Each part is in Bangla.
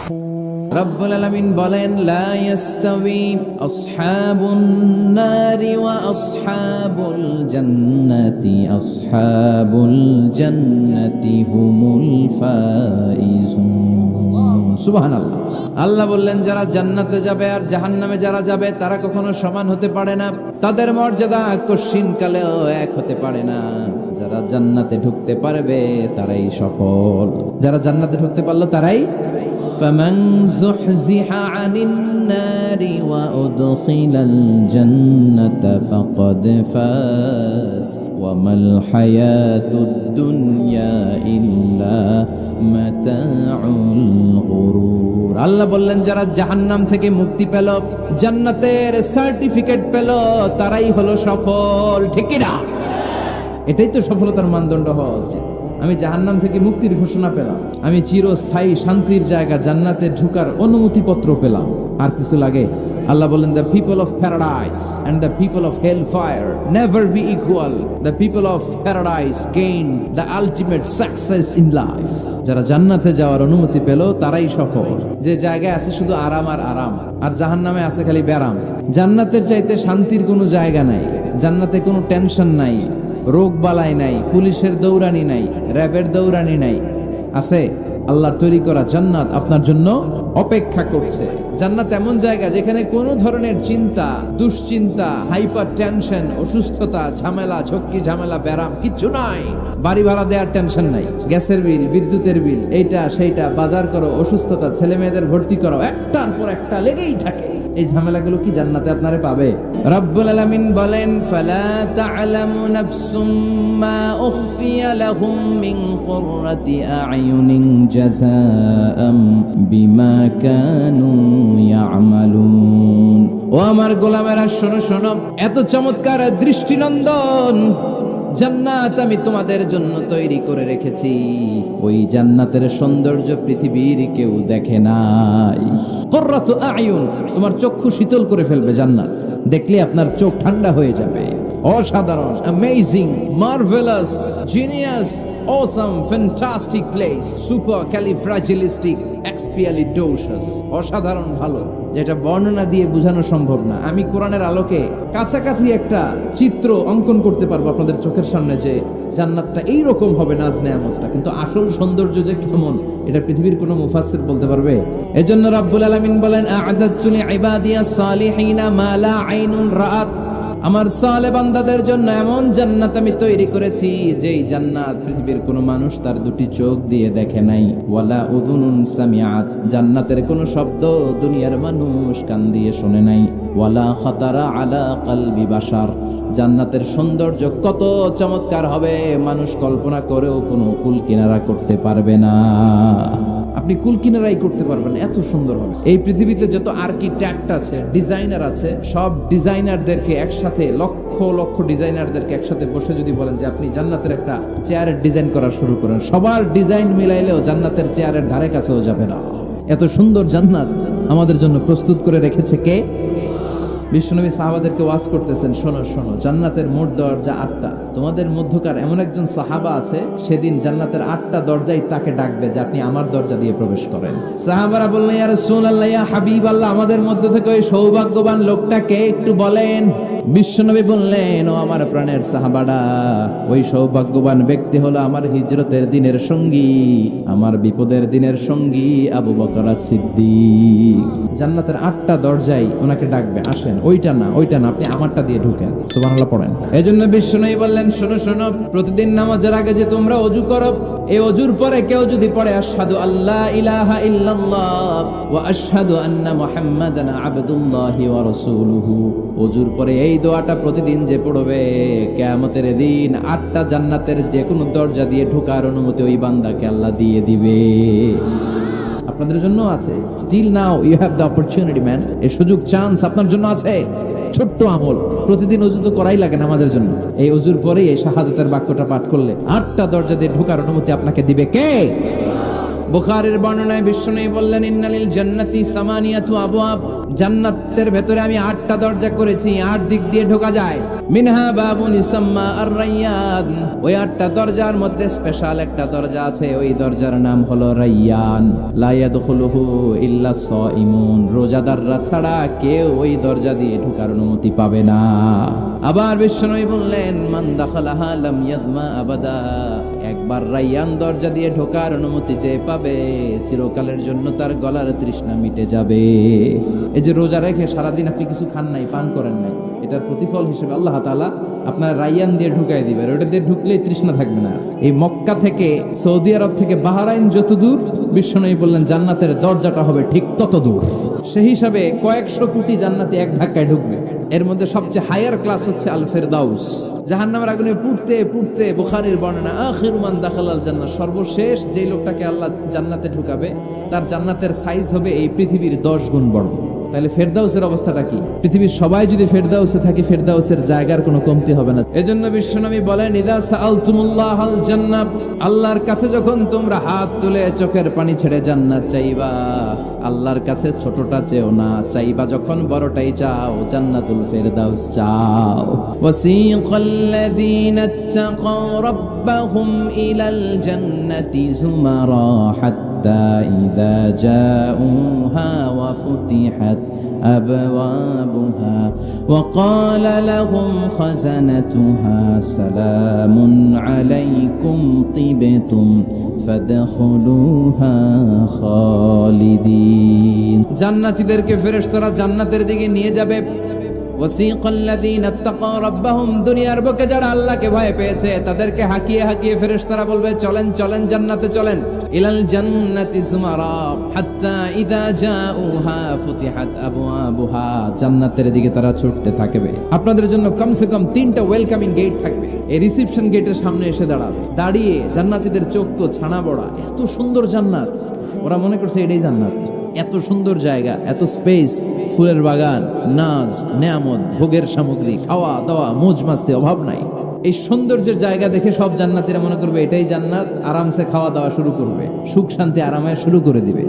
রব্বুল আলামিন বলেন, লা ইয়াস্তাবি আসহাবুন নারি ওয়া আসহাবুল জান্নাতি হুমুল ফাইজুন। সুবহানাল্লাহ। আল্লাহ বললেন, যারা জান্নাতে যাবে আর জাহান্নামে যারা যাবে তারা কখনো সমান হতে পারে না, তাদের মর্যাদা কশিনকালেও এক হতে পারে না। যারা জান্নাতে ঢুকতে পারবে তারাই সফল, যারা জান্নাতে ঢুকতে পারলো তারাই। فمن زحزح عن النار وأدخل الجنة فقد فاز وما الحياة الدنيا إلا متاع الغرور। আল্লাহ বললেন, যারা জাহান্নাম থেকে মুক্তি পেল, জান্নাতের সার্টিফিকেট পেল, তারাই হলো সফল। ঠিক কি না? এটাই তো সফলতার মানদণ্ড হওয়া উচিত। আমি জাহান্নাম থেকে মুক্তির ঘোষণা পেলাম, আমি চিরস্থায়ী শান্তির জায়গা জান্নাতে ঢুকার অনুমতিপত্র পেলাম, আর কিছু লাগে? আল্লাহ বলেন, the people of paradise and the people of hell fire never be equal. The people of paradise gain the ultimate success in life. যারা জান্নাতে যাওয়ার অনুমতি পেল তারাই সফল। যে জায়গায় আছে শুধু আরাম আর আরাম, আর জাহান্নামে আছে খালি ব্যারাম। জান্নাতের চাইতে শান্তির কোনো জায়গা নাই, জান্নাতে কোনো টেনশন নাই, রোগ বালাই নাই, পুলিশের দৌড়ানি নাই, র্যাবের দৌড়ানি নাই। আছে আল্লাহর তৈরি করা জান্নাত আপনার জন্য অপেক্ষা করছে। জান্নাত এমন জায়গা যেখানে কোনো ধরনের চিন্তা, দুশ্চিন্তা, হাইপার টেনশন, অসুস্থতা, ঝামেলা, ঝক্কি ঝামেলা, ব্যারাম কিচ্ছু নাই। বাড়ি ভাড়া দেওয়ার টেনশন নাই, গ্যাসের বিল, বিদ্যুতের বিল, এইটা সেইটা, বাজার করো, অসুস্থতা, ছেলে মেয়েদের ভর্তি করো, একটার পর একটা লেগেই থাকে। এই ঝামেলাগুলো কি জান্নাতে আপনারে পাবে? রব্বুল আলামিন বলেন, ফালা তা'লামু নাফসুম মা উখফিয়া লাহুম মিন কুররাতি আ'য়ুনিন জাযাআম বিমা কানু ইয়া'মালুন। ও আমার গোলামেরা, শোনো শোনো, এত চমৎকার দৃষ্টিনন্দন জান্নাত আমি তোমাদের জন্য তৈরি করে রেখেছি। ওই জান্নাতের সৌন্দর্য পৃথিবীর কেউ দেখে নাই। কুররাতু আ'য়ুন, তোমার চক্ষু শীতল করে ফেলবে জান্নাত। দেখলে আপনার চোখ ঠান্ডা হয়ে যাবে। অসাধারণ, amazing, marvellous, genius, awesome, fantastic place, supercalifragilisticexpialidocious. অসাধারণ ভালো, যেটা বর্ণনা দিয়ে বোঝানো সম্ভব না। আমি কোরআনের আলোকে কাছাকাছি একটা চিত্র অঙ্কন করতে পারবো আপনাদের চোখের সামনে, যে জান্নাতটা এইরকম হবে, নাজ নেয়ামতটা, কিন্তু আসল সৌন্দর্য যে কেমন এটা পৃথিবীর কোনো মুফাসসির বলতে পারবে? এজন্য রাব্বুল আলামিন বলেন, আ'আদাতু লিইবাদিয়াস সালিহিনা মা লা আইনুন রাআত। আমার সালে বান্দাদের জন্য এমন জান্নাত আমি তৈরি করেছি, যেই জান্নাত পৃথিবীর কোনো মানুষ তার দুটি চোখ দিয়ে দেখে নাই। ওয়ালা উযুনুন সামিআত, জান্নাতের কোনো শব্দ দুনিয়ার মানুষ কান দিয়ে শোনে নাই। ওয়ালা খাতারা আলা কলবি বাশার, জান্নাতের সৌন্দর্য কত চমৎকার হবে মানুষ কল্পনা করেও কোনো কুল কিনারা করতে পারবে না। আপনি কুল কিনারাই করতে পারবেন, এত সুন্দর হবে। এই পৃথিবীতে যত আর্কিটেক্ট আছে, ডিজাইনার আছে, সব ডিজাইনারদেরকে একসাথে, লক্ষ লক্ষ ডিজাইনারদেরকে একসাথে বসে যদি বলেন যে আপনি জান্নাতের একটা চেয়ারের ডিজাইন করা শুরু করেন, সবার ডিজাইন মিলাইলেও জান্নাতের চেয়ারের ধারে কাছেও যাবে না। এত সুন্দর জান্নাত আমাদের জন্য প্রস্তুত করে রেখেছে কে? বিশ্বনবী সাহাবাদেরকে ওয়াজ করতেছেন, শোনো শোনো, জান্নাতের মোট দরজা 8টা। তোমাদের মধ্যকার এমন একজন সাহাবা আছে, সেদিন জান্নাতের 8টা দরজাই তাকে ডাকবে যে আপনি আমার দরজা দিয়ে প্রবেশ করেন। সাহাবারা বললেন, ইয়া রাসূলুল্লাহ, ইয়া হাবিবাল্লাহ, আমাদের মধ্য থেকে ওই সৌভাগ্যবান লোকটা কে একটু বলেন। বিশ্বনবী বললেন, ও আমার প্রাণের সাহাবারা, ওই সৌভাগ্যবান ব্যক্তি হলো আমার হিজরতের দিনের সঙ্গী, আমার বিপদের দিনের সঙ্গী আবু বকর as-সিদ্দিক। জান্নাতের 8টা দরজাই ওনাকে ডাকবে, আসেন। ওইটা না, আপনি আমারটা দিয়ে ঢুকেন। সুবহানাল্লাহ পড়েন। এজন্য বিশ্বনবী বললেন, শোনো শোনো, প্রতিদিন নামাজের আগে যে তোমরা ওযু করো, এই ওযুর পরে কেউ যদি পড়ে আশহাদু আল্লা ইলাহা ইল্লাল্লাহ ওয়া আশহাদু আন্না মুহাম্মাদান আবদুল্লাহি ওয়া রাসূলুহু, ওযুর পরে এই দোয়াটা প্রতিদিন যে পড়বে, কিয়ামতের দিন 8টা জান্নাতের যে কোনো দরজা দিয়ে ঢোকার অনুমতি ওই বান্দাকে আল্লাহ দিয়ে দিবে। আপনাদের জন্য আছে। Still now you have the opportunity man. এই সুযোগ, চান্স আপনার জন্য আছে। ছোট্ট আমল, প্রতিদিন ওযু তো করাই লাগে নামাজের জন্য। এই ওযুর পরেই এই শাহাদাতের বাক্যটা পাঠ করলে 8টা দরজা দিয়ে ঢোকার অনুমতি আপনাকে দিবে কে? বুখারীর বর্ণনায় বিশ্বনবী বললেন, ইন্নালিল জান্নাতি সামানিয়াতু আবওয়াব, জান্নাতের ভেতরে আমি 8টা দরজা করেছি, 8 দিক দিয়ে ঢোকা যায়। মিনহা বাবুন ইসাম্মা আর-রায়্যান, ওই 8টা দরজার মধ্যে স্পেশাল একটা দরজা আছে, ওই দরজার নাম হলো রায়্যান। লা ইয়াদখুলুহু ইল্লা সাইমুন, রোজাদাররা ছাড়া কেউ ওই দরজা দিয়ে ঢোকার অনুমতি পাবে না। আবার বিশ্বনবী বললেন, মান দাখালাহা লাম ইয়াযমা আবাদা, একবার রায়্যান দরজা দিয়ে ঢোকার অনুমতি যে পাবে, চিরকালের জন্য তার গলার তৃষ্ণা মিটে যাবে। এই যে রোজা রেখে সারাদিন আপনি কিছু খান নাই, পান করেন নাই, এটার প্রতিফল হিসেবে আল্লাহ তাআলা আপনার রায়্যান দিয়ে ঢুকাই দিবে, ওটা দিয়ে ঢুকলেই তৃষ্ণা থাকবে না। এই মক্কা থেকে, সৌদি আরব থেকে বাহরাইন যত দূর, বিশ্বনবী বললেন জান্নাতের দরজাটা হবে ঠিক তত দূর। সেই হিসাবে কয়েকশো কোটি জান্নাতে এক ধাক্কায় ঢুকবে। এর মধ্যে সবচেয়ে হায়ার ক্লাস হচ্ছে আল ফেরদাউস, জাহান্নামের আগুনে পুড়তে পুড়তে, বুখারীর বর্ণনা, আখিরু মান দাখালাল জান্নাহ, সর্বশেষ যেই লোকটাকে আল্লাহ জান্নাতে ঢুকাবে তার জান্নাতের সাইজ হবে এই পৃথিবীর 10 গুণ বড়। তাহলে ফেরদাউসের অবস্থাটা কি? পৃথিবীর সবাই যদি ফেরদাউসে থাকে, ফেরদাউসের জায়গার কোনো কমতি হবে না। এজন্য বিশ্বনবী বলেন, ইযা সাআলতুমুল্লাহাল জান্নাহ, আল্লাহর কাছে যখন তোমরা হাত তুলে চোখের পানি ছেড়ে জান্নাত চাইবা, আল্লাহর কাছে ছোটটা চেও না, চাইবা যখন বড়টাই চাও, জান্নাতুল ফেরদাউস চাও। ওয়াসিকাল্লাযীনা ইত্তাকাও রাব্বাহুম ইলাল জান্নাতি যুমারা হাত্তা ইযা জাউহা ওয়া ফুতিহাত أبوابها وقال لهم خزنتها سلام عليكم طبتم فادخلوها خالدين। জান্নাতীদেরকে ফেরেশতারা জান্নাতের দিকে নিয়ে যাবে। ওয়াসিকাল্লাযীনা ইত্তাকাও রাব্বাহুম, দুনিয়ার বুকে যারা আল্লাহকে ভয় পেয়েছে তাদেরকে হাকিয়ে হাকিয়ে ফেরেশতারা বলবে, চলেন চলেন জান্নাতে চলেন। ইলাল জান্নাতি যুমারা হাত্তা ইযা জাউহা ফুতিহাত আবওয়াবুহা, জান্নাতের দিকে তারা ছুটতে থাকবে। আপনাদের জন্য কমসে কম 3টা ওয়েলকামিং গেট থাকবে। এই রিসেপশন গেটের সামনে এসে দাঁড়াবে, দাঁড়িয়ে জান্নাতীদের চোখ তো ছানা বড়া, এত সুন্দর জান্নাত, ওরা মনে করছে এটাই জান্নাত। এত সুন্দর জায়গা, এত স্পেস, ফুলের বাগান, নাজ, নেয়ামত, ভোগের সামগ্রী, খাওয়া দাওয়া, মৌজ মাস্তি অভাব নাই। এই সৌন্দর্যের জায়গা দেখে সব জান্নাতীরা মনে করবে এটাই জান্নাত, আরামসে খাওয়া দাওয়া শুরু করবে, সুখ শান্তি আরামে শুরু করে দিবে।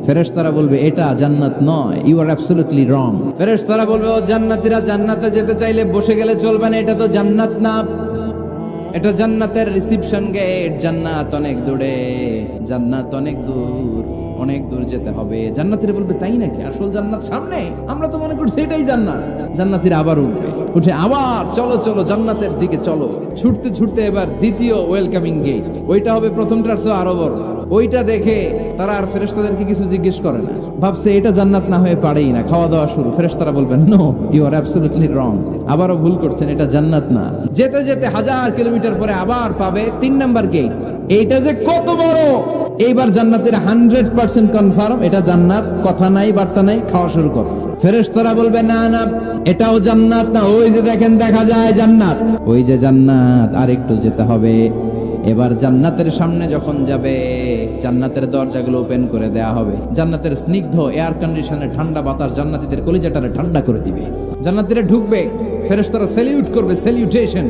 ফেরেশতারা বলবে এটা জান্নাত নয়, ইউ আর অ্যাবসলিউটলি রং। ফেরেশতারা বলবে, ও জান্নাতীরা, জান্নাতে যেতে চাইলে বসে গেলে চলবে না, এটা তো জান্নাত না, এটা জান্নাতের রিসেপশন গেট। জান্নাত অনেক দূরে, জান্নাত অনেক দূর, অনেক দূর যেতে হবে। জান্নাতীরা বলবে, তাই নাকি? আসল জান্নাত সামনে, আমরা তো মনে করছি এটাই জান্নাত। জান্নাতীরা আবার উঠবে, উঠে আবার চলো চলো জান্নাতের দিকে চলো, ছুটতে ছুটতে এবার দ্বিতীয় ওয়েলকামিং গেট, ওইটা হবে প্রথমটার চেয়ে আরো বড়। ওইটা দেখে তারা আর ফেরেশতাদেরকে কিছু জিজ্ঞেস করে না, ভাবছে এটা জান্নাত না হয়ে পারেই না, খাওয়া দাওয়া শুরু। ফেরেশতারা বলবেন, no, you are absolutely wrong, আবারও ভুল করছেন, এটা জান্নাত না। যেতে যেতে 1000 কিলোমিটার পরে আবার পাবে 3 নাম্বার গেট। এইটা যে কত বড়, এইবার জান্নাতের 100% কনফার্ম এটা জান্নাত, কথা নাই বার্তা নাই, খাওয়া শুরু কর। ফেরেশতারা বলবে, না না, এটাও জান্নাত না, ওই যে দেখেন দেখা যায় জান্নাত, ওই যে জান্নাত, আর একটু যেতে হবে। এবার জান্নাতের সামনে যখন যাবে, জান্নাতের দরজাগুলো ওপেন করে দেয়া হবে। জান্নাতের স্নিগ্ধ এয়ার কন্ডিশনে ঠান্ডা বাতাস জান্নাতীদের কলিজাটারে ঠান্ডা করে দিবে। জান্নাতীরা ঢুকবে, ফেরেশতারা স্যালিউট করবে, স্যালিউটেশন,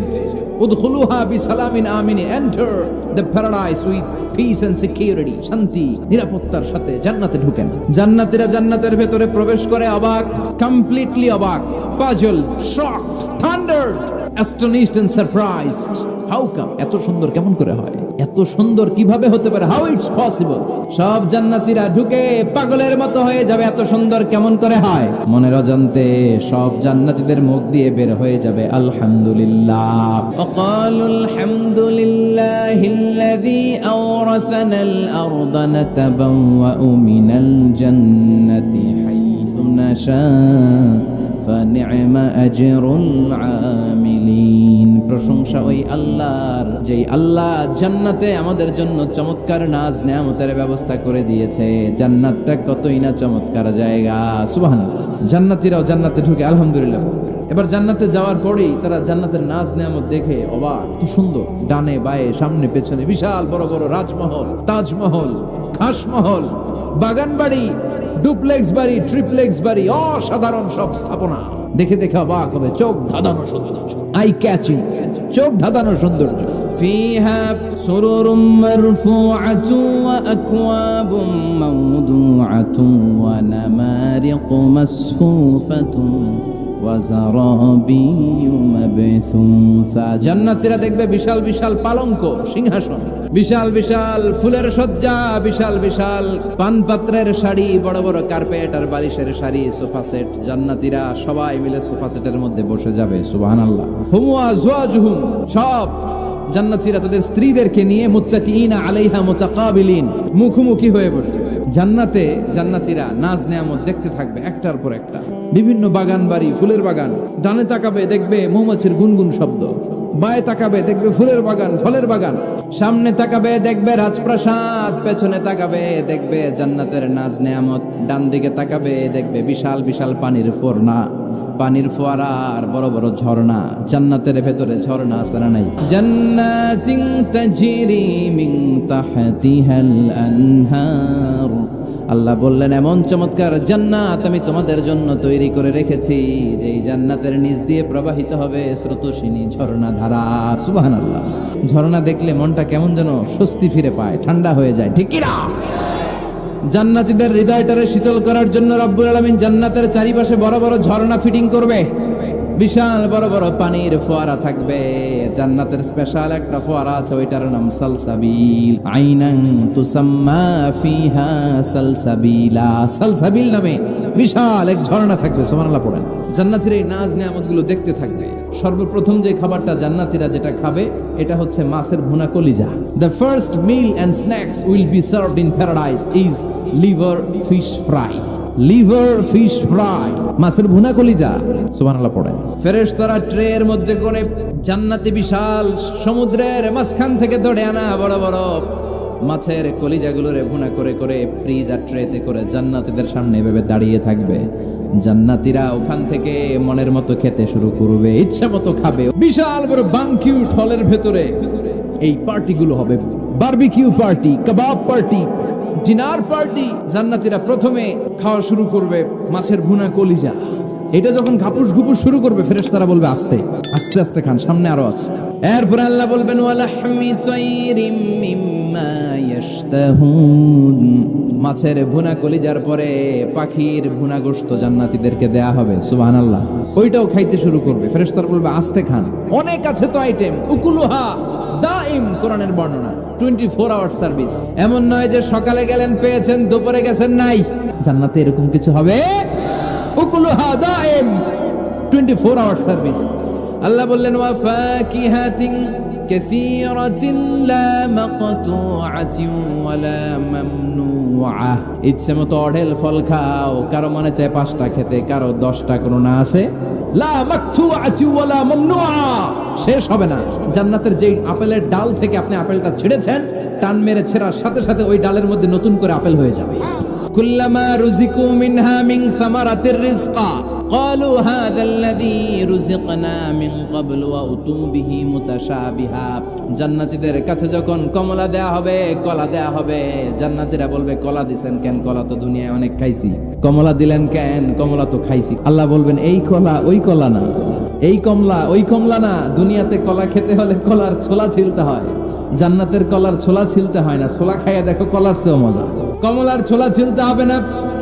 উদখুলুহা বিসালামিন আমিন, enter the paradise with peace and security, শান্তি নিরাপত্তার সাথে জান্নাতে ঢুকেন। জান্নাতীরা জান্নাতের ভেতরে প্রবেশ করে অবাক, কমপ্লিটলি অবাক, puzzle, shock, thundered, astonished and surprised. How come? এত সুন্দর কেমন করে হয়? এত সুন্দর কিভাবে হতে পারে? How it's possible? সব জান্নাতীরা ঢুকে পাগলের মতো হয়ে যাবে, এত সুন্দর কেমন করে হয়? মনের অজান্তে সব জান্নাতীদের মুখ দিয়ে বের হয়ে যাবে আলহামদুলিল্লাহ। ওয়াকালুল হামদুলিল্লাহিল্লাযী আওরাসানাল আরদা নাতাবাওয়াউ মিনাল জান্নাতি হাইসু নাশা ফানি'মা আজরুল আমিলিন। প্রশংসা ওই আল্লাহর, যেই আল্লাহ জান্নাতে আমাদের জন্য চমৎকার নাজ নেয়ামতের ব্যবস্থা করে দিয়েছে। জান্নাতটা কতই না চমৎকার জায়গা, সুবহানাল্লাহ। জান্নাতীরাও জান্নাতে ঢুকে আলহামদুলিল্লাহ। এবার জান্নাতে যাওয়ার পরেই তারা জান্নাতের নাজ নেয়ামত দেখে অবাক, কি সুন্দর, ডানে বায়ে সামনে পেছনে বিশাল বড় বড় রাজমহল, তাজমহল, খাসমহল, বাগান বাড়ি, ডুপ্লেক্স বাড়ি, ট্রিপ্লেক্স বাড়ি, অসাধারণ সব স্থাপনা। দেখে দেখে অবাক হবে, চোখ ধাঁধানো সৌন্দর্য, আই ক্যাচিং, চোখ ধাঁধানো সৌন্দর্য। ফিহা সুরুরুম মারফুআতুন ওয়া আকওয়াবুম মাওদুআতুন ওয়া নামারিকু মাসফুফাতুন ওয়া যারাবিয়্যু মাবথুসা। জান্নাতীরা দেখবে বিশাল বিশাল পালঙ্ক, সিংহাসন, বিশাল বিশাল ফুলের সজ্জা, বিশাল বিশাল পানপাত্রের শাড়ি, বড় বড় কার্পেট আর বালিশের শাড়ি, সোফা সেট। জান্নাতীরা সবাই মিলে সোফা সেটের মধ্যে বসে যাবে। সুবহানাল্লাহ। হুম ওয়া আজওয়াজুহুম, সব জান্নাতীরা তাদের স্ত্রীদেরকে নিয়ে মুত্তাকিইনা আলাইহা মুতাকাবিলিন, মুখোমুখি হয়ে বসবে। জান্নাতে জান্নাতীরা নাজ নেয়ামত দেখতে থাকবে একটার পর একটা, বিভিন্ন বাগান বাড়ি, ফুলের বাগান। ডানে তাকাবে দেখবে মৌমাছির গুনগুন শব্দ, বায়ে তাকাবে দেখবে ফুলের বাগান, ফলের বাগান। সামনে তাকাবে দেখবে রাজপ্রাসাদ, পেছনে তাকাবে দেখবে জান্নাতের নাজ নেয়ামত। ডান দিকে তাকাবে দেখবে বিশাল বিশাল পানির ফোয়ারা, পানির ফোয়ারা আর বড় বড় ঝর্ণা। জান্নাতের ভেতরে ঝর্ণা আছে না নাই? জান্নাতিন তাজরি মিন তাহতিহাল আনহার। আল্লাহ বললেন এমন চমৎকার জান্নাত আমি তোমাদের জন্য তৈরি করে রেখেছি, যে এই জান্নাতের নিচ দিয়ে প্রবাহিত হবে স্রোতস্বিনী ঝর্ণা ধারা। সুবহানাল্লাহ। ঝর্ণা দেখলে মনটা কেমন যেন স্বস্তি ফিরে পায়, ঠান্ডা হয়ে যায়, ঠিক কি না? জান্নাতীদের হৃদয়টারে শীতল করার জন্য রব্বুল আলামিন জান্নাতের চারিপাশে বড় বড় ঝর্ণা ফিটিং করবে, বিশাল বড় বড় পানির ফোয়ারা থাকবে। জান্নাতের স্পেশাল একটা ফোয়ারা আছে, ওইটার নাম সালসাবিল। আইনান তুসাম্মা ফিহা সালসাবিলা, সালসাবিল নামে বিশাল এক ঝর্ণা থাকবে। সুবহানাল্লাহ পড়েন। জান্নাতীরা এই নাজ নেয়ামতগুলো দেখতে থাকবে। সর্বপ্রথম যে খাবারটা জান্নাতীরা যেটা খাবে এটা হচ্ছে মাছের ভুনা কলিজা। The first meal and snacks will be served in paradise is liver fish fry. Liver fish fry, মাছের ভুনা কলিজা। সুবহানাল্লাহ পড়েন। ফেরেশতারা ট্রের মধ্যে করে জান্নাতি বিশাল সমুদ্রের মাঝখান থেকে ধরে আনা বড় বড় মাছের কলিজাগুলোরে ভুনা করে করে ফ্রিজ আর ট্রেতে করে জান্নাতীদের সামনে এভাবে দাঁড়িয়ে থাকবে। জান্নাতীরা ওখান থেকে মনের মতো খেতে শুরু করবে, ইচ্ছা মতো খাবে। বিশাল বড় বানকিউট হলের ভেতরে এই পার্টিগুলো হবে, বারবিকিউ পার্টি, কাবাব পার্টি, ডিনার পার্টি। জান্নাতীরা প্রথমে খাওয়া শুরু করবে মাছের ভুনা কলিজা। এটা যখন ঘাপুস ঘুপুস শুরু করবে ফেরেশতারা বলবে আস্তে আস্তে আস্তে খান, সামনে আরো আছে। এরপর আল্লাহ বলবেন ওয়ালাহমি তাইরিম মিম্মা ইয়াশতাহুন, মাছের ভুনা কলিজার পরে পাখির ভুনা গোশত জান্নাতীদেরকে দেয়া হবে। সুবহানাল্লাহ। ওইটাও খাইতে শুরু করবে, ফেরেশতারা বলবে আস্তে খান, অনেক আছে তো আইটেম। উকুলুহা দাইম, কোরআনের বর্ণনা 24 আওয়ার সার্ভিস। এমন নয় যে সকালে গেলেন পেয়েছেন, দুপুরে গেছেন নাই। জান্নাতে এরকম কিছু হবে। উকুলুহা দাইম, 24 আওয়ার সার্ভিস। আল্লাহ বললেন ওয়া ফাকিহাতিন কাসীরাতিন লা মাকতুআতিন ওয়া লা মামনুআ। ইচ্ছে মতো অঢেল ফল খাও, কারো মনে চায় 5টা খেতে, কারো 10টা, কোনো না আছে লা মাকতুআতিন ওয়া লা মামনুআ, শেষ হবে না। জান্নাতের যেই আপেলের ডাল থেকে আপনি আপেলটা ছেড়েছেন, টান মেরে ছেড়ার সাথে সাথে ওই ডালের মধ্যে নতুন করে আপেল হয়ে যাবে। কুল্লামা রুজিকু মিনহা মিন সামারাতির রিজকা ক্বালু হাযাল্লাযী রুজিকনা মিন ক্বাবলু ওয়া উতু বিহি মুতাশাবিহা। জান্নাতীদের কাছে যখন কমলা দেয়া হবে, কলা দেয়া হবে, জান্নাতীরা বলবে কলা দিবেন কেন? কলা তো দুনিয়ায় অনেক খাইছি। কমলা দিলেন কেন? কমলা তো খাইছি। আল্লাহ বলবেন এই কলা ওই কলা না, এই কমলা ওই কমলা না। দুনিয়াতে কলা খেতে হলে কলার ছোলা ছিলতে হয়, জান্নাতের কলার ছোলা ছিলতে হয় না। ছোলা খাইয়া দেখো, কলার চেয়েও মজা। কমলার ছোলা ছিলতে হবে না,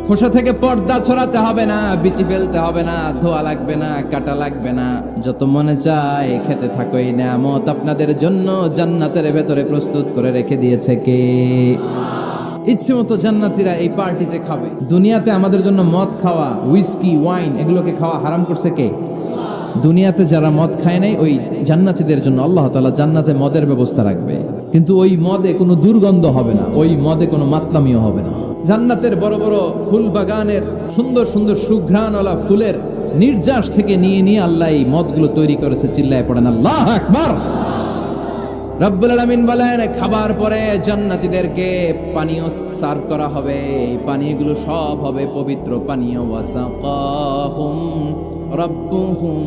খোসা থেকে পর্দা ছড়াতে হবে না, বিচি ফেলতে হবে না, ধোয়া লাগবে না, কাটা লাগবে না। যত মনে চায় খেতে থাকো, এই নিয়ামত আপনাদের জন্য জান্নাতের ভেতরে প্রস্তুত করে রেখে দিয়েছে কে? ইচ্ছে মতো জান্নাতীরা এই পার্টিতে খাবে। দুনিয়াতে আমাদের জন্য মদ খাওয়া, হুইস্কি, ওয়াইন এগুলোকে খাওয়া হারাম করছে কে? দুনিয়াতে যারা মদ খায় নাই, ওই জান্নাতীদের জন্য আল্লাহ তাআলা জান্নাতে মদের ব্যবস্থা রাখবে, কিন্তু ওই মদে কোনো দুর্গন্ধ হবে না, ওই মদে কোনো মাতলামিও হবে না। জান্নাতের বড় বড় ফুল বাগানের সুন্দর সুন্দর সুঘ্রাণওয়ালা ফুলের নির্যাস থেকে নিয়ে নিয়ে আল্লাহ এই মদগুলো তৈরি করেছে। চিল্লায় পড়েন আল্লাহু আকবার। রব্বুল আলামিন বলেন খাবার পরে জান্নাতীদেরকে পানীয় সার্ভ করা হবে। এই পানীয়গুলো সব হবে পবিত্র পানীয়। ওয়াসাকাহুম রাব্বুহুম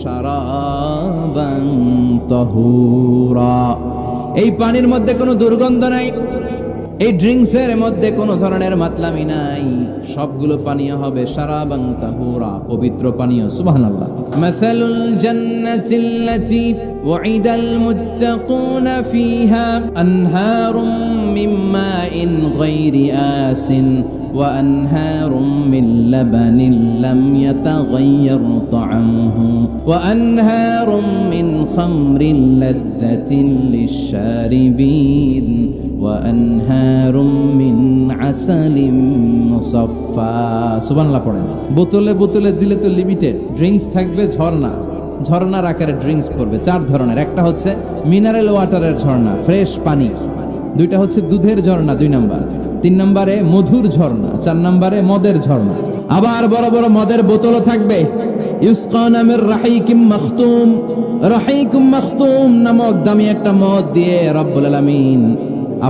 শারাবান তাহুরা। এই পানির মধ্যে কোনো দুর্গন্ধ নাই, এই ড্রিঙ্কসের মধ্যে কোনো ধরনের মাতলামি নাই, সবগুলো পানীয় হবে শারাবান তাহুরা, পবিত্র পানীয়। সুবহানাল্লাহ। মাসালুল জান্নাতিল্লাতী ওয়াইদাল মুত্তাকুনা ফিহা আনহারুম মিন মাইন গায়রি আসিন ওয়া আনহারুম মিন লাবানিন লাম ইয়াতাগায়্যার তা'আমুহু ওয়া আনহারুম মিন খামরিন লাযযাতিন লিশ-শারিবিন ওয়া আনহারুম মিন আসালিম মুসাফফা। সুবহানাল্লাহ পড়েন। বোতলে বোতলে দিলে তো লিমিটেড, ড্রিঙ্কস থাকবে ঝর্ণা, ঝর্ণার আকারে ড্রিঙ্কস পড়বে 4 ধরনের। একটা হচ্ছে মিনারেল ওয়াটারের ঝর্ণা, ফ্রেশ পানি। দুইটা হচ্ছে দুধের ঝর্ণা 2 নাম্বার। 3 নম্বরে মধুর ঝর্ণা। 4 নম্বরে মদের ঝর্ণা। আবার বড় বড় মদের বোতলও থাকবে। ইউসকানা মির রাহিকিম মাখতুম, রাহিকুম মাখতুম নামক দামি একটা মদ দিয়ে রব্বুল আলামিন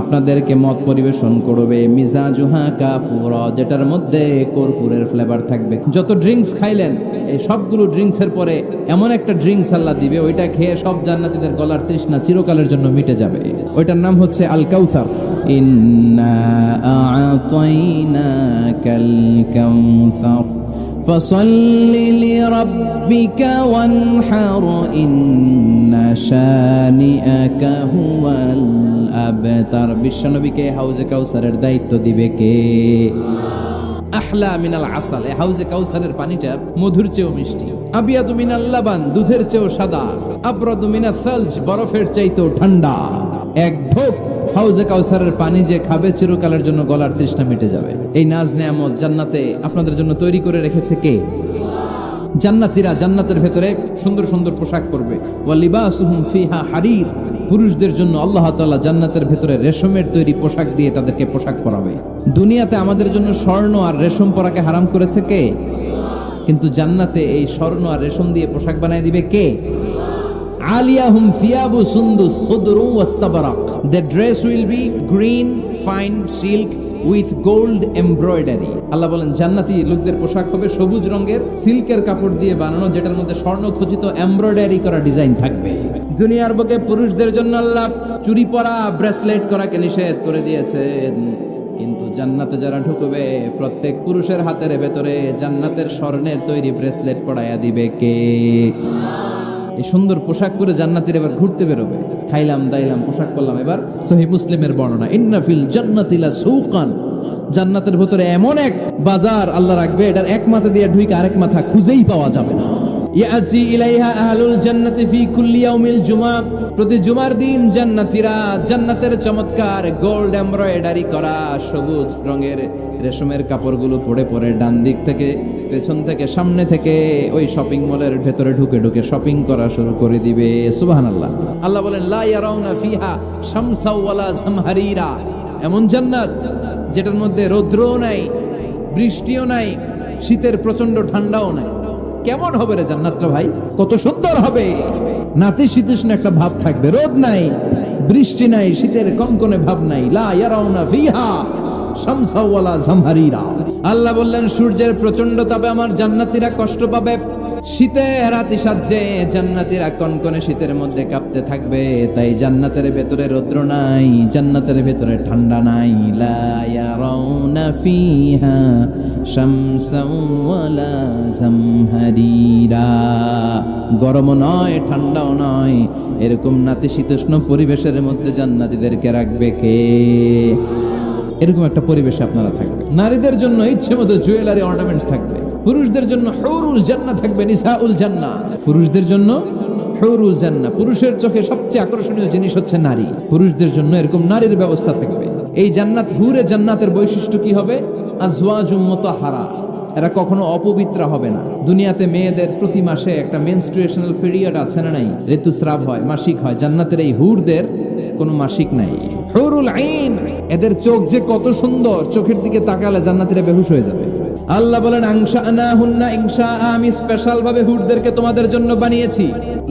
আপনাদেরকে মদ পরিবেশন করবে। মিজাজুহা কাফুরা, যেটার মধ্যে কর্পূরের ফ্লেভার থাকবে। যত ড্রিঙ্কস খাইলেন, এই সবগুলো ড্রিঙ্কসের পরে এমন একটা ড্রিঙ্কস আল্লাহ দিবে, ওইটা খেয়ে সব জান্নাতীদের গলার তৃষ্ণা চিরকালের জন্য মিটে যাবে। ওইটার নাম হচ্ছে আল কাউসার। ইন্না আ'তাইনাকাল কাউসার ফাসাল্লি লিরাব্বিকা ওয়ানহার ইন্না শানিআকা হুয়াল আবতার। বিশ্বনবীকে হাউজে কাউসারের দায়িত্ব দিবে কে? আহলা মিনাল আসাল, এই হাউজে কাউসারের পানিটা মধুর চেয়েও মিষ্টি। আবিয়াদু মিনাল লাবান, দুধের চেয়েও সাদা। আবরাদু মিনাস সালজ, বরফের চাইতেও ঠান্ডা। এক ঢোক হাউজে কাউসারের পানি যে খাবে চিরকালের জন্য গলার তৃষ্ণা মিটে যাবে। এই নাজ নেয়ামত জান্নাতে আপনাদের জন্য তৈরি করে রেখেছে কে? জান্নাতীরা জান্নাতের ভেতরে সুন্দর সুন্দর পোশাক পরবে। ওয়া লিবাসুহুম ফিহা হারির, পুরুষদের জন্য আল্লাহ তাআলা জান্নাতের ভেতরে রেশমের তৈরি পোশাক দিয়ে তাদেরকে পোশাক পরাবে। দুনিয়াতে আমাদের জন্য স্বর্ণ আর রেশম পরাকে হারাম করেছে কে? কিন্তু জান্নাতে এই স্বর্ণ আর রেশম দিয়ে পোশাক বানায় দিবে কে? আলিয়াহুম সিয়াবু সুন্দুস খুদরু ওয়াস্তাবরাক, the dress will be green fine silk with gold embroidery। আল্লাহ বলেন জান্নাতি লোকদের পোশাক হবে সবুজ রঙের সিল্কের কাপড় দিয়ে বানানো, যেটার মধ্যে স্বর্ণ খচিত এমব্রয়ডারি করা ডিজাইন থাকবে। দুনিয়ার বুকে পুরুষদের জন্য আল্লাহ চুরি পরা, ব্রেসলেট করাকে নিষেধ করে দিয়েছেন, কিন্তু জান্নাতে যারা ঢুকবে প্রত্যেক পুরুষের হাতের ভেতরে জান্নাতের স্বর্ণের তৈরি ব্রেসলেট পরাইয়া দিবে কে? এই সুন্দর পোশাক পরে জান্নাতীরা এবার ঘুরতে বেরোবে। খাইলাম দাইলাম পোশাক পরলাম। এবার সহিহ মুসলিমের বর্ণনা, ইন্না ফিল জান্নাতি লা সুকান, জান্নাতের ভিতরে এমন এক বাজার আল্লাহ রাখবে, এটার এক মাথা দিয়ে ঢুকে আরেক মাথা খুঁজেই পাওয়া যাবে না। ইয়াজি ইলাইহা আহলুল জান্নাতি ফি কুল্লি ইয়াউমিল জুমআ, প্রতি জুমার দিন জান্নাতীরা জান্নাতের চমৎকার গোল্ড এমব্রয়ডারি করা সবুজ রঙের রেশমের কাপড়গুলো পরে পরে ডান দিক থেকে পেছন থেকে সামনে থেকে ওই শপিং মলের ভেতরে ঢুকে ঢুকে শপিং করা শুরু করে দিবে। সুবহানাল্লাহ। আল্লাহ বলেন লা ইয়ারাউনা ফিহা শামসা ওয়ালা জামহারিরা, এমন জান্নাত যেটার মধ্যে রৌদ্রও নাই, বৃষ্টিও নাই, শীতের প্রচন্ড ঠান্ডাও নাই। কেমন হবে রে জান্নাতটা ভাই? কত সুন্দর হবে! নাতিশীতোষ্ণ একটা ভাব থাকবে, রোদ নাই, বৃষ্টি নাই, শীতের কনকনে ভাব নাই। লা ইয়ারাউনা ফিহা শামসা ওয়ালা জামহারিরা। আল্লাহ বললেন সূর্যের প্রচন্ড তাপে আমার জান্নাতীরা কষ্ট পাবে, শীতে রাতি সাজে জান্নাতীরা কনকনে শীতের মধ্যে কাঁপতে থাকবে। তাই জান্নাতের ভেতরে রৌদ্র নাই, জান্নাতের ভেতরে ঠান্ডা নাই। লা ইয়ারাউনা ফিহা শামসা ওয়ালা জামহারিরা, গরমও নয় ঠান্ডাও নয়, এরকম নাতিশীতোষ্ণ পরিবেশের মধ্যে জান্নাতীদেরকে রাখবে কে? এরকম একটা পরিবেশে আপনারা থাকবে। নারীদের জন্য ইচ্ছে মতো জুয়েলারি অর্নামেন্টস থাকবে, পুরুষদের জন্য হুরুল জান্নাহ থাকবে, নিসাউল জান্নাহ। পুরুষদের জন্য হুরুল জান্নাহ, পুরুষের চোখে সবচেয়ে আকর্ষণীয় জিনিস হচ্ছে নারী, পুরুষদের জন্য এরকম নারীর ব্যবস্থা থাকবে। এই জান্নাত, হুরে জান্নাতের বৈশিষ্ট্য কি হবে? আজওয়াজুম মুতাহহারা, এরা কখনো অপবিত্র হবে না। দুনিয়াতে মেয়েদের প্রতি মাসে একটা মেনস্ট্রুয়েশনাল পিরিয়ড আছে না নাই? ঋতুস্রাব হয়, মাসিক হয়। জান্নাতের এই হুরদের কোনো মাসিক নাই। হুরুল আইন, এদের চোখ যে কত সুন্দর, চোখের দিকে তাকালে জান্নাতীরা বেহুশ হয়ে যাবে। আল্লাহ বলেন আনশানাহুন্না ইনশা, আমি স্পেশাল ভাবে হুরদেরকে তোমাদের জন্য বানিয়েছি।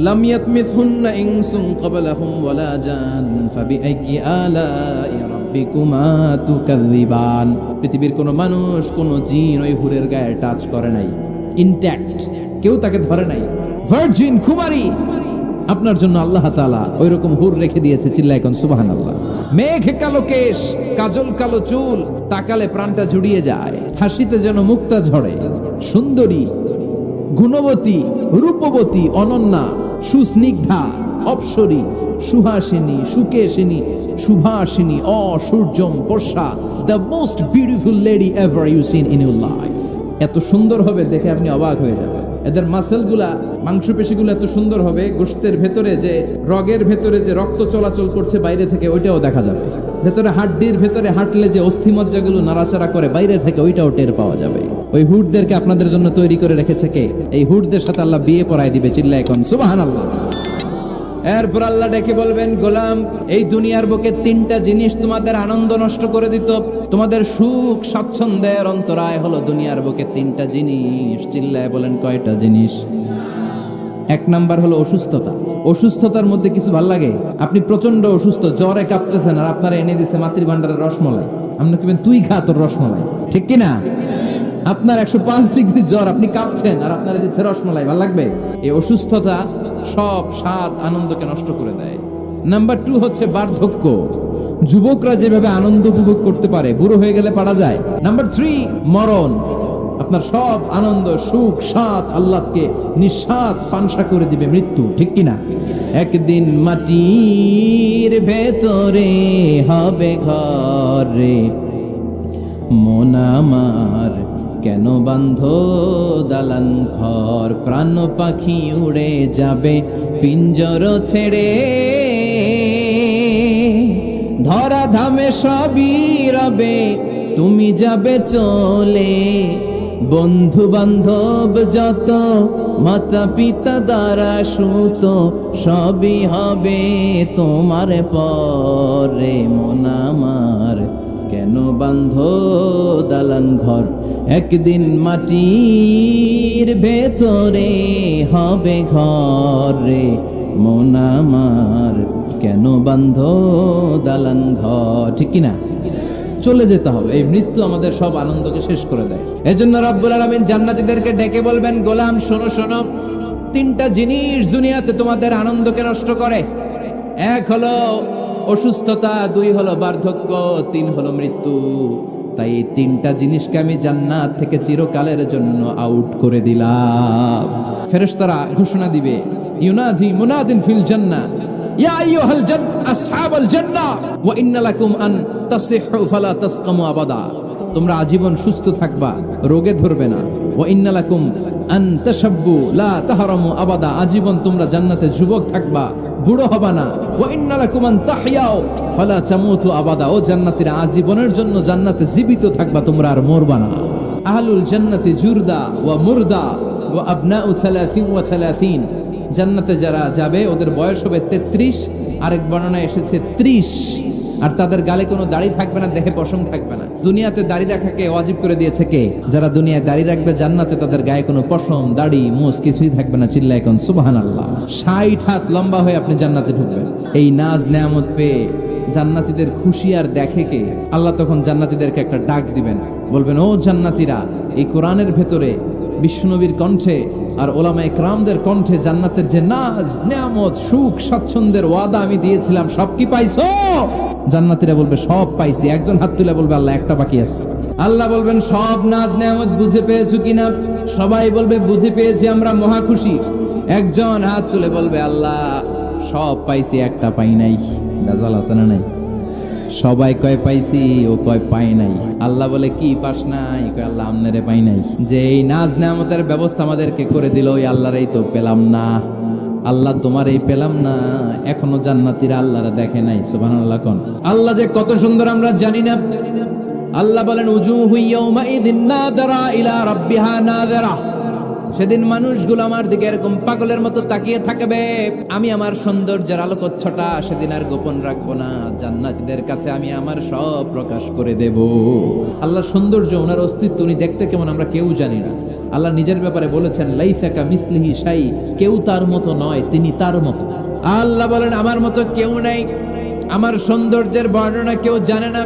লাম ইয়াতমিসহুন্না ইনসুন ক্বাবলাহুম ওয়ালা জান ফাবিআইয়ি আলাই রাব্বিকুমা তুকাযযিবান। পৃথিবীর কোনো মানুষ, কোনো জিন ওই হুরের গায়ে টাচ করে নাই, ইনট্যাক্ট, কেউ তাকে ধরে নাই। ভার্জিন কুমারী, আপনার জন্য আল্লাহ তাআলা ওইরকম হুর রেখে দিয়েছে, চিল্লায় কোন সুবহানাল্লাহ। মেঘ কালো কেশ, কাজল কালো চুল, তাকালে প্রাণটা জুড়িয়ে যায়, হাসিতে যেন মুক্তা ঝরে, সুন্দরী, গুণবতী, রূপবতী, অনন্যা, সুস্নিগ্ধা, অপ্সরী, সুহাসিনী, সুকেশিনী, সুভাষিনী, অসূর্যম বর্ষা, the most beautiful lady ever you seen in your life. এত সুন্দর হবে দেখে আপনি অবাক হয়ে যাবেন। এদের মাসেলগুলা, মাংসপেশিগুলো এত সুন্দর হবে, গোশতের ভেতরে যে রগের ভেতরে যে রক্ত চলাচল করছে বাইরে থেকে ওইটাও দেখা যাবে, ভেতরে হাড্ডির ভেতরে হাঁটলে যে অস্থিমজ্জাগুলো নাড়াচাড়া করে বাইরে থেকে ওইটাও টের পাওয়া যাবে। ওই হুডদেরকে আপনাদের জন্য তৈরি করে রেখেছে কে? এই হুডদের সাথে আল্লাহ বিয়ে পড়ায় দিবে, চিল্লায় কোন সুবহানাল্লাহ। এরপর আল্লাহ ডেকে বলবেন, গোলাম, এই দুনিয়ার বুকে তিনটা জিনিস তোমাদের আনন্দ নষ্ট করে দিত, তোমাদের সুখ স্বাচ্ছন্দ্যের অন্তরায় হলো দুনিয়ার বুকে তিনটা জিনিস। চিল্লায় বলেন কয়টা জিনিস? এক নাম্বার হলো অসুস্থতা। অসুস্থতার মধ্যে কিছু ভাল লাগে? আপনি প্রচন্ড অসুস্থ, জ্বরে কাঁপতেছেন, আর আপনারা এনে দিচ্ছে মাতৃ ভান্ডারের রসমলাই, আপনি কেবেন তুই খা তোর রসমলাই, ঠিক কিনা? আপনার 105 ডিগ্রি জ্বর, আপনি কাঁপছেন, আর আপনারা দিচ্ছে রসমলাই, ভাল লাগবে? এই অসুস্থতা সব স্বাদ আনন্দকে নষ্ট করে দেয়। নাম্বার 2 হচ্ছে বার্ধক্য। যুবকরা যেভাবে আনন্দ উপভোগ করতে পারে, বুড়ো হয়ে গেলে পারা যায়। নাম্বার 3 মরণ। আপনার সব আনন্দ, সুখ, স্বাদ আল্লাহকে নিঃস্বাদ পানসা করে দিবে মৃত্যু, ঠিক কিনা? একদিন মাটির ভেতরে হবে ঘর রে, মন আমার কেন বান্ধ দালান ঘর, প্রাণ পাখি উড়ে যাবে পিঞ্জর ছেড়ে, ধরা ধামে সবই রবে তুমি যাবে চলে, বন্ধু বান্ধব যত মাতা পিতা দ্বারা সুত সবই হবে তোমার পরে, মন আমার কেন বান্ধ দালান ঘর, একদিন মাটির ভেতরে হবে ঘর রে, মন আমার কেন বান্ধ দালান ঘর, ঠিক কিনা? চলে যেতে হবে। এই মৃত্যু আমাদের সব আনন্দকে শেষ করে দেয়। এজন্য রব্বুল আলামিন জান্নাতীদেরকে ডেকে বলবেন, গোলাম শোনো শোনো, তিনটা জিনিস দুনিয়াতে তোমাদের আনন্দকে নষ্ট করে। এক হলো অসুস্থতা, 2 হলো বার্ধক্য, 3 হলো মৃত্যু। তাই এই তিনটা জিনিসকে আমি জান্নাত থেকে চিরকালের জন্য আউট করে দিলাম। ফেরেশতারা ঘোষণা দিবে, ইউনাদি মুনাদিন ফিল জান্নাহ, ইয়া আইয়ুহাল আসহাবাল জান্নাহ ওয়া ইন্না লাকুম আন তাসিহু ফালা তাসকামু আবাদা। তোমরা আজীবন সুস্থ থাকবা, রোগে ধরবে না। ওয়া ইন্না লাকুম আন তাশাব্বু লা তাহরামু আবাদা। আজীবন তোমরা জান্নাতে যুবক থাকবা, বুড়ো হবা না। ওয়া ইন্না লাকুম আন তাহইয়াও ফালা তামুতু আবাদা। ও জান্নাতীরা, আজীবনের জন্য জান্নাতে জীবিত থাকবা, তোমরা আর মরবা না। আহলুল জান্নাতি জুরদা ওয়া মুরদা ওয়া আবনাউ 30 ওয়া 30। জান্নাতে যারা যাবে ওদের বয়স হবে 33, আরেক বর্ণনায় এসেছে 30, আর তাদের গালে কোনো দাড়ি থাকবে না, দেহে পশম থাকবে না। দুনিয়াতে দাড়ি রাখাকে ওয়াজিব করে দিয়েছে কে? যারা দুনিয়ায় দাড়ি রাখবে, জান্নাতে তাদের গায়ে কোনো পশম, দাড়ি, মোজ কিছুই থাকবে না। চিল্লায় কোন সুবহানাল্লাহ। 60 হাত লম্বা হয়ে আপনি জান্নাতে ঢুকবেন। এই নাজ নেয়ামত পেয়ে জান্নাতীদের খুশি আর দেখে কে? আল্লাহ তখন জান্নাতীদেরকে একটা ডাক দিবেন, বলবেন, ও জান্নাতীরা, এই কোরআনের ভেতরে বিশ্বনবীর কণ্ঠে আর ওলামায়ে কেরামদের কণ্ঠে জান্নাতের যে নাজ নেয়ামত, সুখ স্বাচ্ছন্দ্যের ওয়াদা আমি দিয়েছিলাম, সব কি পাইছো? জান্নাতীরা বলবে, সব পাইছি। একজন হাত তুলে বলবে, আল্লাহ একটা বাকি আছে। আল্লাহ বলবেন, সব নাজ নেয়ামত বুঝে পেয়েছো কিনা? সবাই বলবে, বুঝে পেয়েছি, আমরা মহা খুশি। একজন হাত তুলে বলবে, আল্লাহ সব পাইছি, একটা পাই নাই। বেজাল আছে না নাই? সবাই কয় পাইছি, ও কয় পাই নাই। আল্লাহ বলে, কি পাস নাই? কয়, আল্লাহ আমনেরে পাই নাই। যে এই নাজ নেয়ামতের ব্যবস্থা আমাদেরকে করে দিল, ওই আল্লাহর এই তো পেলাম না। আল্লাহ তোমার এই পেলাম না। এখনো জান্নাতীরা আল্লাহরে দেখে নাই। সুবহানাল্লাহ কোন। আল্লাহ যে কত সুন্দর আমরা জানি না। আল্লাহ বলেন, উজুহু ইয়াউমাইযিন নাযিরা ইলা রাব্বিহা নাযিরা। সেদিন মানুষগুলো আমার দিকে এরকম পাগলের মতো তাকিয়ে থাকবে। আমি আমার সৌন্দর্যের আলোকচ্ছটা সেদিন আর গোপন রাখবো না। জান্নাতীদের কাছে আমি আমার সব প্রকাশ করে দেব। আল্লাহর সৌন্দর্য, ওনার অস্তিত্ব, উনি দেখতে কেমন আমরা কেউ জানি না। আল্লাহ নিজের ব্যাপারে বলেছেন, লাইসা কামিসলিহি শাই, কেউ তার মতো নয়, তিনি তার মতো। আল্লাহ বলেন, আমার মতো কেউ নাই। আমার সৌন্দর্যের বর্ণনা কেউ জানে না।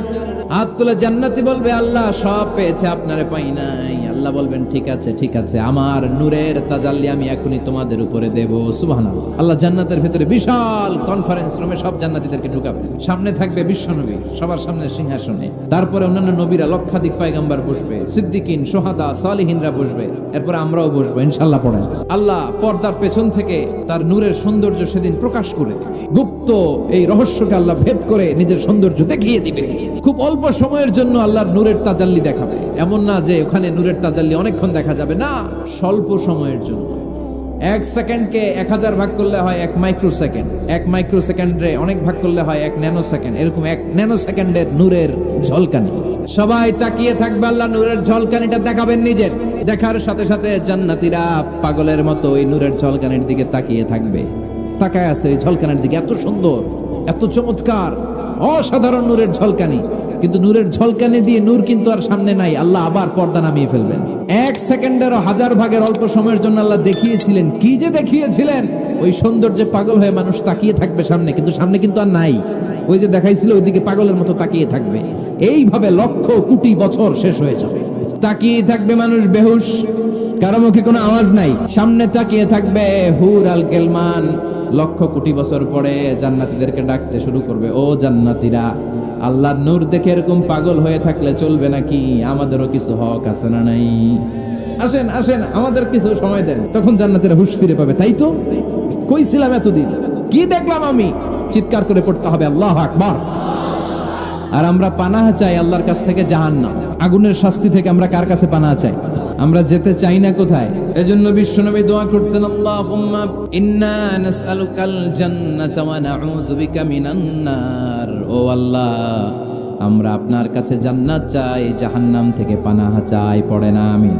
হাত তুলে জান্নাতি বলবে, আল্লাহ সব পেয়েছে, আপনারে পাই নাই। আল্লাহ বলবেন, ঠিক আছে ঠিক আছে, আমার নূরের তাজাল্লি আমি এখনই তোমাদের উপরে দেব। সুবহানাল্লাহ। আল্লাহ জান্নাতের ভিতরে বিশাল কনফারেন্স রুমে সব জান্নাতীদেরকে ঢুকাবে। সামনে থাকবে বিশ্বনবী, সবার সামনে সিংহাসনে। তারপরে অন্যান্য নবীরা, লক্ষাধিক পয়গম্বর বসবে, সিদ্দিকিন, সোহাদা, সালিহিনরা বসবে। এরপরে আমরাও বসবো ইনশাআল্লাহ। পড়েন, আল্লাহ পর্দার পেছন থেকে তার নূরের সৌন্দর্য সেদিন প্রকাশ করে দিবে। গুপ্ত এই রহস্যকে আল্লাহ ভেদ করে নিজের সৌন্দর্য দেখিয়ে দিবে। খুব অল্প সময়ের জন্য আল্লাহর নূরের তাজাল্লি দেখাবে। এমন না যে ওখানে নূরের তাজাল্লি অনেকক্ষণ দেখা যাবে, না, স্বল্প সময়ের জন্য। 1 সেকেন্ডকে 1000 ভাগ করলে হয় 1 মাইক্রো সেকেন্ড, 1 মাইক্রো সেকেন্ডে অনেক ভাগ করলে হয় 1 ন্যানো সেকেন্ড। এরকম 1 ন্যানো সেকেন্ডের নূরের ঝলকানি। সবাই তাকিয়ে থাকবে, আল্লাহ নূরের ঝলকানিটা দেখাবেন নিজের। দেখার সাথে সাথে জান্নাতীরা পাগলের মতো ওই নূরের ঝলকানির দিকে তাকিয়ে থাকবে। তাকায় আছে ওই ঝলকানির দিকে, এত সুন্দর, এত চমৎকার, অসাধারণ নূরের ঝলকানি। কিন্তু নূরের ঝলকানি দিয়ে নূর কিন্তু আর সামনে নাই। আল্লাহ আবার পর্দা নামিয়ে ফেলবেন। 1 সেকেন্ডেরও 1000 ভাগের অল্প সময়ের জন্য আল্লাহ দেখিয়েছিলেন। কি যে দেখিয়েছিলেন, ওই সৌন্দর্যে পাগল হয়ে মানুষ তাকিয়ে থাকবে সামনে, কিন্তু সামনে কিন্তু আর নাই। ওই যে দেখাইছিল ওইদিকে পাগলের মতো তাকিয়ে থাকবে। এইভাবে লক্ষ কোটি বছর শেষ হয়ে যাবে। তাকিয়ে থাকবে মানুষ বেহুশ, কারো মুখে কোনো আওয়াজ নাই। সামনে তাকিয়ে থাকবে হুর আল গেলমান। লক্ষ কোটি বছর পরে জান্নাতীদেরকে ডাকতে শুরু করবে, ও জান্নাতীরা, আল্লাহর নূর দেখে এরকম পাগল হয়ে থাকলে চলবে নাকি? আমাদেরও কিছু হক আছে না নাই? আসেন আসেন, আমাদের কিছু সময় দেন। তখন জান্নাতীরা হুঁশ ফিরে পাবে, তাই তো কই ছিলাম এতদিন, কি দেখলাম আমি? চিৎকার করে পড়তে হবে আল্লাহু আকবার। আর আমরা পানাহ চাই আল্লাহর কাছ থেকে জাহান্নাম, আগুনের শাস্তি থেকে। আমরা কার কাছে পানাহ চাই? আমরা যেতে চাই না কোথায়? এজন্য বিশ্বনবী দোয়া করতেন, আল্লাহুম্মা ইন্না নাসআলুকাল জান্নাতা ওয়া নাউযু বিকা মিনান নার। ও আল্লাহ, আমরা আপনার কাছে জান্নাত চাই, জাহান্নাম থেকে পানাহ চাই। পড়ে না আমিন।